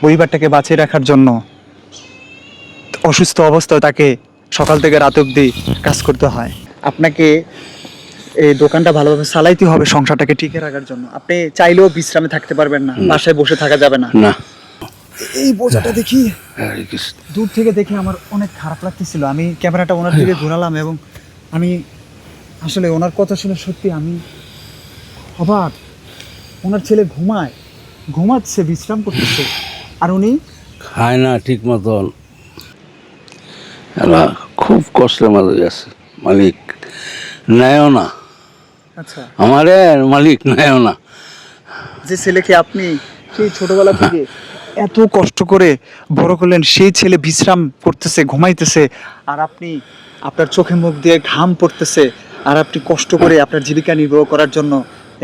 পরিবারটাকে বাঁচিয়ে রাখার জন্য অসুস্থ অবস্থায় তাকে সকাল থেকে রাত অবধি কাজ করতে হয়। আপনাকে এই দোকানটা ভালোভাবে চালাইতে হবে সংসারটাকে টিকে রাখার জন্য। আপনি চাইলেও বিশ্রামে থাকতে পারবেন না, বাসায় বসে থাকা যাবে না। না। এই বোঝাটা দেখি হরে কৃষ্ণ। দূর থেকে দেখে আমার অনেক খারাপ লাগতেছিল। আমি ক্যামেরাটা ওনার দিকে ঘোরালাম এবং আমি আসলে ওনার কথা শুনে সত্যি আমি অবাক। ওনার ছেলে ঘুমাচ্ছে, বিশ্রাম করতেছে, আর উনি খায় না ঠিক মতন। এরা খুব কষ্টের মাঝে গেছে। মালিক নেয়ও না, আচ্ছা আমারে মালিক নেয়ও না। যে ছেলেকে আপনি সেই ছোটবেলা থেকে এত কষ্ট করে বড় করলেন, সেই ছেলে বিশ্রাম করতেছে, ঘুমাইতেছে, আর আপনি আপনার চোখে মুখ দিয়ে ঘাম পড়তেছে, আর আপনি কষ্ট করে আপনার জীবিকা নির্বাহ করার জন্য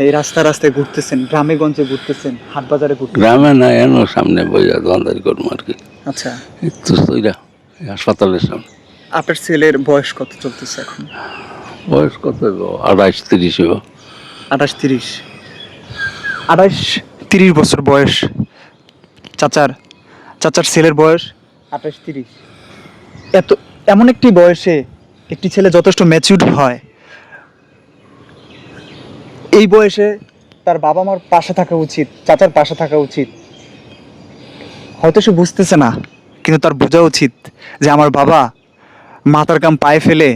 এই রাস্তায় ঘুরতেছেন, গ্রামে গঞ্জে ঘুরতেছেন, হাট বাজারে ঘুরতেছেন। গ্রামে না, এনো সামনে বইয়া দোকানদারি করবো আর কি। আচ্ছা, একটু তৈরা হাসপাতালের সামনে। আপনার ছেলের বয়স কত চলতেছে এখন? বয়স কত? 28-30 হইব। 28-30 বছর বয়স। চাচার ছেলের বয়স 28-30। এমন একটি বয়সে একটি ছেলে যথেষ্ট ম্যাচিউরড হয়। এই বয়সে তার বাবা মার পাশে থাকা উচিত, চাচার পাশে থাকা উচিত। হয়তো সে বুঝতেছে না, কিন্তু তার বোঝা উচিত যে আমার বাবা মাথার কাম পায়ে ফেলে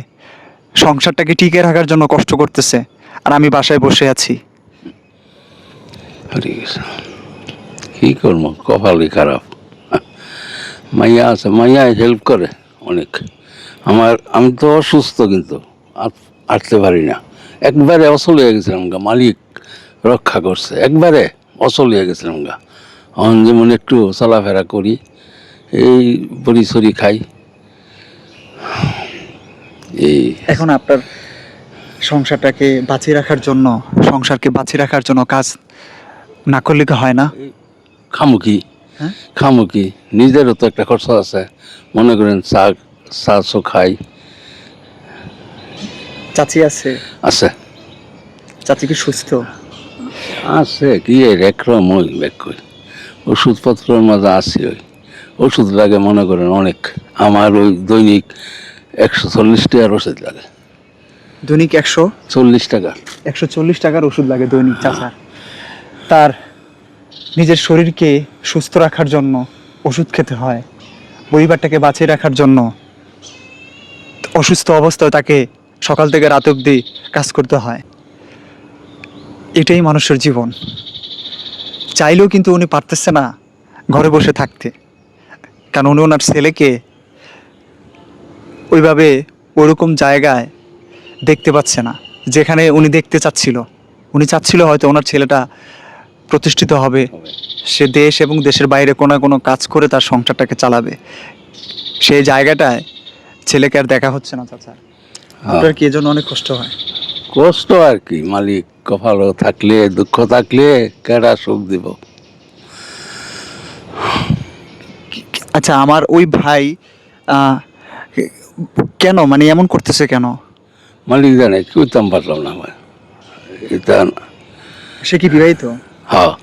সংসারটাকে টিকে রাখার জন্য কষ্ট করতেছে, আর আমি বাসায় বসে আছি। হরে কৃষ্ণ। কি করবো, কপালই খারাপ। মাইয়া আছে, মাইয়া হেল্প করে অনেক। আমি তো অসুস্থ, কিন্তু হাঁটতে পারি না। একবারে অচল হয়ে গেছিলাম গা, মালিক রক্ষা করছে। একবারে অচল হয়ে গেছিলাম গা। এখন যেমন একটু চলাফেরা করি, এই বড়ি সড়ি খাই। এই এখন আপনার সংসারকে বাঁচিয়ে রাখার জন্য কাজ না করলে কি হয় না? খামুকি হ্যাঁ? খামুকি নিজেরও তো একটা খরচা আছে। মনে করেন চা খাই। চাচি আছে? আছে চাচি কি সুস্থ? আছে কি একরম ওই ব্যাক করি। ওষুধপত্রের মাঝে আছি, ওই ওষুধ লাগে মনে করেন অনেক। আমার ওই দৈনিক 140 টাকার ওষুধ লাগে। দৈনিক 40 টাকা। 140 টাকার ওষুধ লাগে দৈনিক চাচার। তার নিজের শরীরকে সুস্থ রাখার জন্য ওষুধ খেতে হয়, পরিবারটাকে বাঁচিয়ে রাখার জন্য অসুস্থ অবস্থায় তাকে সকাল থেকে রাত অবধি কাজ করতে হয়। এটাই মানুষের জীবন। চাইলেও কিন্তু উনি পারতেছে না ঘরে বসে থাকতে, কারণ উনি ওনার ছেলেকে ওইভাবে ওরকম জায়গায় দেখতে পাচ্ছে না যেখানে উনি দেখতে চাচ্ছিল। উনি চাচ্ছিল হয়তো ওনার ছেলেটা প্রতিষ্ঠিত হবে, সে দেশ এবং দেশের বাইরে কোনো না কোনো কাজ করে তার সংসারটাকে চালাবে। সেই জায়গাটায় ছেলেকে আর দেখা হচ্ছে না চাচা। আপনার কি এজন্য অনেক কষ্ট হয়? কষ্ট আর কি, মালিক কপালও থাকলে, দুঃখ থাকলে কেডা সুখ দিব। আচ্ছা, আমার ওই ভাই আহ, কেন মানে এমন করতেছে কেন? মালিক জানে, কি উত্তম পারলাম না আমার এটা। সে কি বিবাহিত? হ্যাঁ,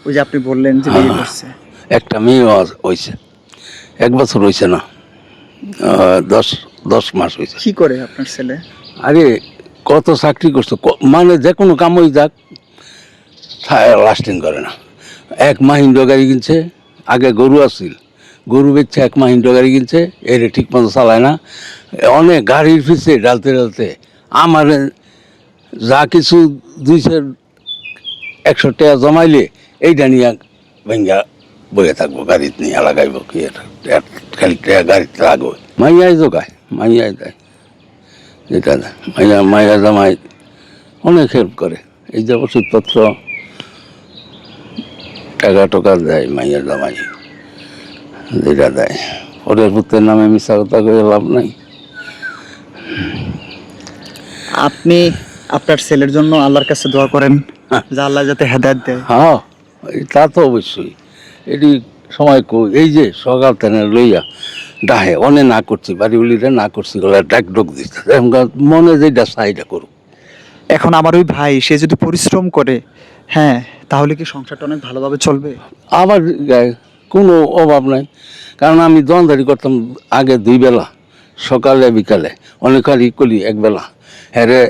ওই যে আপনি বললেন যে বিয়ে করছে। একটা মেয়ে হয়েছে। 1 বছর হয়েছে না, 10 মাস হয়েছে। কি করে আপনার ছেলে? আরে কত চাকরি করছো, মানে যে কোনো কামই যাক, লাস্টিং করে না। 1 মাহিন্দ্র গাড়ি কিনছে, আগে গরু আসছিল, গরু বেচছে, 1 মাহিন্দ্র গাড়ি কিনছে, এর ঠিক মতো চালায় না। অনেক গাড়ির পিছিয়ে ডালতে আমার যা কিছু 200-100 টাকা জমাইলে এইটা নিয়ে ভেঙ্গা বয়ে থাকবো, গাড়িতে নিয়ে লাগাইব কি, খালি টাকা গাড়িতে লাগবে। মাইয়াই জোগায়, মাইয়াই দেয় যেটা দেয়। মাইয়া জামাই অনেক হেল্প করে। এই যে ওষুধপত্র টাকা দেয়, মাইয়া জামাই যেটা দেয়। পরের পুত্রের নামে মিশা কথা করে লাভ নাই। আপনি আপনার ছেলের জন্য আল্লাহর কাছে দোয়া করেন যে আল্লাহ যাতে হেদায়েত দেয়। হ্যাঁ, তা তো অবশ্যই। এটি সময় এই যে সকাল থেকে লইয়া ডাহে অনে না করছি, বাড়িগুলিতে না করছি, ডাক ডোক দিচ্ছে, মনে যেটা চাহিদা করুক। এখন আমার ওই ভাই সে যদি পরিশ্রম করে, হ্যাঁ, তাহলে কি সংসারটা অনেক ভালোভাবে চলবে? আবার কোনো অভাব নাই, কারণ আমি দোকানদারি করতাম আগে 2 বেলা, সকালে বিকালে, অনেকবারই করি 1 বেলা। হেরে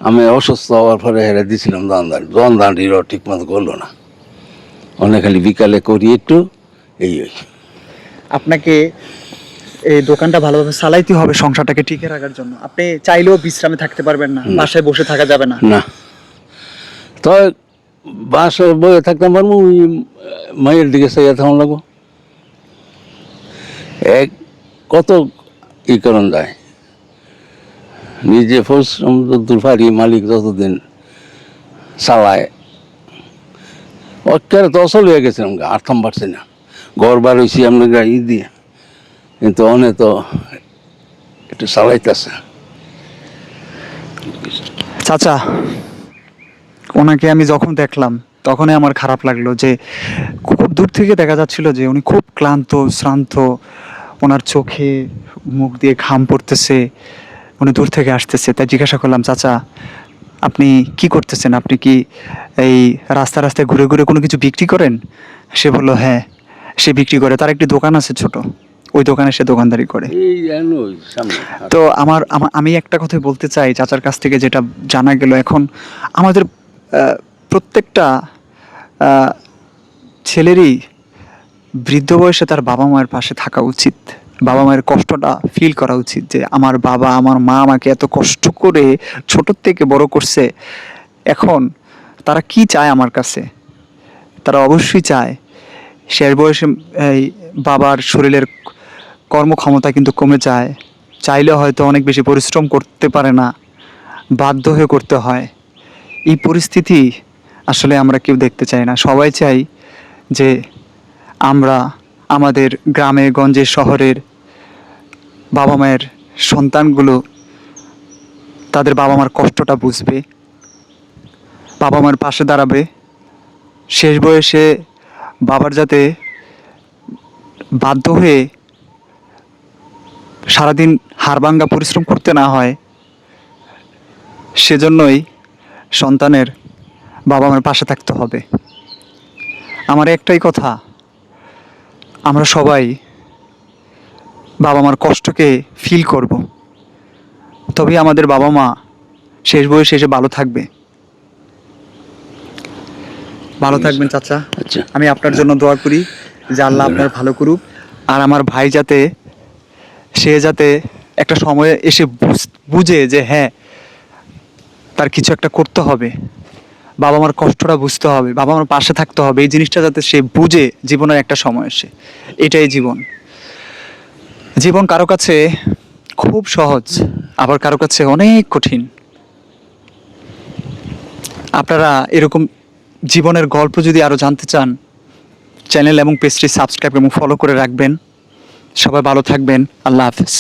আমি অসুস্থ হওয়ার পরে হেরে দিয়েছিলাম দোকানদারিরও ঠিক মতো করলো না, অনেক খালি বিকালে করি একটু, এই ওই। আপনাকে এই দোকানটা ভালোভাবে চালাইতে হবে সংসারটাকে টিকে রাখার জন্য। আপনি চাইলেও বিশ্রামে থাকতে পারবেন না, বাসায় বসে থাকা যাবে না। না, তো বাসায় বয়ে থাকতাম পারবো, ওই মায়ের দিকে চাইয়া থাকুন লাগবো, এক কত ই করণ যায়। নিজে পরিশ্রম যতদূর পারি, মালিক যতদিন চালায়, অক্কারে তো অসল হয়ে গেছিলাম, আর্থম পারছি না, ঘর বার হয়েছি আপনার ই দিয়ে, কিন্তু অনেক তো একটু চালাইতেছে। চাচা, ওনাকে আমি যখন দেখলাম তখনই আমার খারাপ লাগলো যে খুব দূর থেকে দেখা যাচ্ছিল যে উনি খুব ক্লান্ত শ্রান্ত, ওনার চোখে মুখ দিয়ে ঘাম পড়তেছে, উনি দূর থেকে আসতেছে। তাই জিজ্ঞাসা করলাম, চাচা আপনি কি করতেছেন? আপনি কি এই রাস্তা রাস্তায় ঘুরে ঘুরে কোনো কিছু বিক্রি করেন? সে বলল হ্যাঁ, সে বিক্রি করে, তার একটি দোকান আছে ছোট, ওই দোকানে সে দোকানদারি করে। এই জানো ওই সামনে তো আমি একটা কথাই বলতে চাই চাচার কাছ থেকে যেটা জানা গেল, এখন আমাদের প্রত্যেকটা ছেলেরই বৃদ্ধ বয়সে তার বাবা মায়ের পাশে থাকা উচিত, বাবা মায়ের কষ্টটা ফিল করা উচিত, যে আমার বাবা আমার মা আমাকে এত কষ্ট করে ছোট থেকে বড় করছে, এখন তারা কি চায় আমার কাছে? তারা অবশ্যই চায়, শেষ বয়সে এই বাবার শরীরের কর্মক্ষমতা কিন্তু কমে যায়, চাইলে হয়তো অনেক বেশি পরিশ্রম করতে পারে না, বাধ্য হয়ে করতে হয়। এই পরিস্থিতি আসলে আমরা কেউ দেখতে চাই না। সবাই চাই যে আমরা আমাদের গ্রামে গঞ্জে শহরের বাবা মায়ের সন্তানগুলো তাদের বাবা মার কষ্টটা বুঝবে, বাবা মার পাশে দাঁড়াবে, শেষ বয়সে বাবার যাতে বাধ্য হয়ে সারাদিন হাড়ভাঙ্গা পরিশ্রম করতে না হয়, সেজন্যই সন্তানের বাবা মার পাশে থাকতে হবে। আমার একটাই কথা, আমরা সবাই বাবা মার কষ্টকে ফিল করব, তবেই আমাদের বাবা মা শেষ বয়সে এসে ভালো থাকবে। ভালো থাকবেন চাচা, আচ্ছা। আমি আপনার জন্য দোয়া করি যে আল্লাহ আপনার ভালো করুক, আর আমার ভাই যাতে একটা সময়ে এসে বুঝে যে হ্যাঁ তার কিছু একটা করতে হবে, বাবা মার কষ্টটা বুঝতে হবে, বাবা মার পাশে থাকতে হবে, এই জিনিসটা যাতে সে বুঝে জীবনের একটা সময় এসে। এটাই জীবন। জীবন কারো কাছে খুব সহজ, আবার কারো কাছে অনেক কঠিন। আপনারা এরকম জীবনের গল্প যদি আরও জানতে চান, চ্যানেল এবং পেজটি সাবস্ক্রাইব এবং ফলো করে রাখবেন। সবাই ভালো থাকবেন। আল্লাহ হাফেজ।